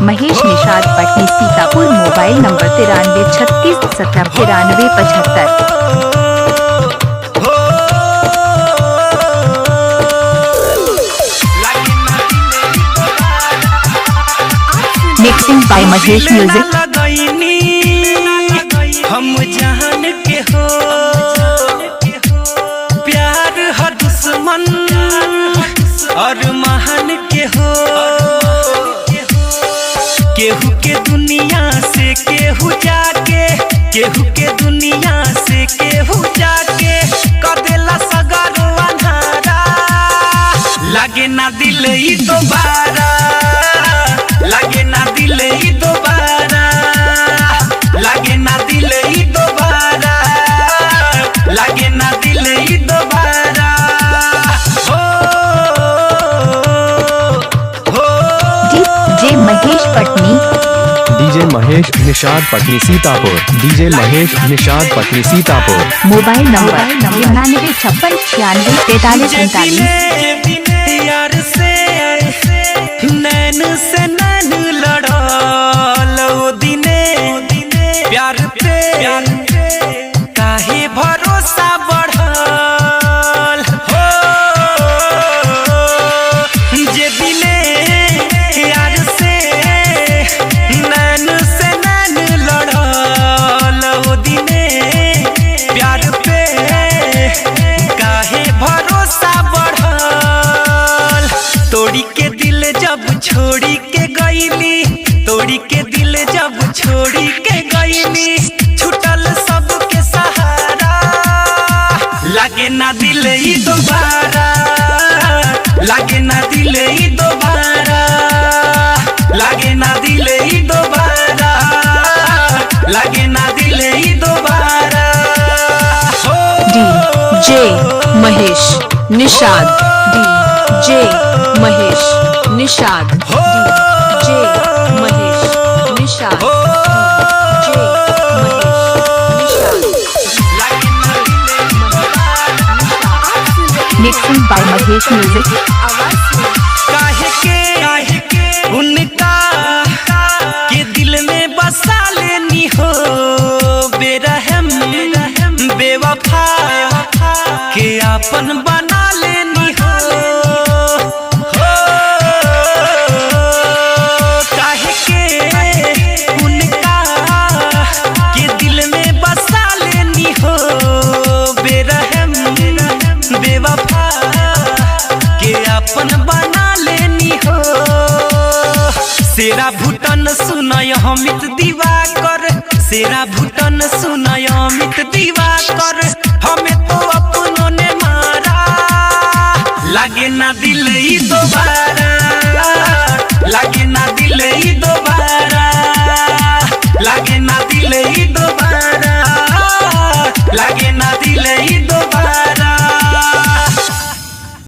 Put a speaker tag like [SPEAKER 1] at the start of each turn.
[SPEAKER 1] Mahesh Nishad Patni Sitapur. Mobile number 93 75 93 75। Mixing by Mahesh music.
[SPEAKER 2] हम जान के हो प्यार है दुश्मन और महान के हो। केहू के दुनिया से केहू जाके, केहू के दुनिया से केहू जाके कदेला सगर अंधारा। लागे ना दिल ई दोबारा, लागे ना दिल ई दोबारा, लागे ना दिल ई दोबारा, लागे ना दिल ई दोबारा।
[SPEAKER 1] डीजे महेश पटनी,
[SPEAKER 3] DJ Mahesh Nishad Patni Sitapur. DJ Mahesh Nishad Patni Sitapur.
[SPEAKER 1] Mobile number 99 56 96 43 39।
[SPEAKER 2] यार से नैन से नैन लड़ल ओ दिने प्यार पे काहे भरोसा बढ़ल हो। जे दिने यार से नैन लड़ल ओ दिने प्यार पे काहे भरोसा बढ़ल। तोड़ी के दिल जब छोड़ी के गईली, तोड़ी के दिल जब छोड़ी के गईली, छुटल सबके सहारा। लागे ना दिल ई दोबारा, लागे ना दिल ई दोबारा, लागे ना दिल ई दोबारा, लागे ना दिल ई दोबारा।
[SPEAKER 4] DJ Mahesh Nishad, DJ Mahesh Nishad, DJ Mahesh Nishad, DJ Mahesh Nishad.
[SPEAKER 1] Mixing by Mahesh music.
[SPEAKER 2] काहे के उनका के दिल में बसा लेनी हो, बेरहम बेवफा के अपन बना लेनी हो। काहे के उनका के दिल में बसा लेनी हो, बेरहम बेवफा के अपन बना लेनी हो। सेरा भूटन सुनय अमित दिवाकर, सेरा भूटन सुनय अमित दिवाकर, हमें तो अपनों ने मारा। लागे ना दिल ई दोबारा, लागे ना दिल ई दोबारा, लागे ना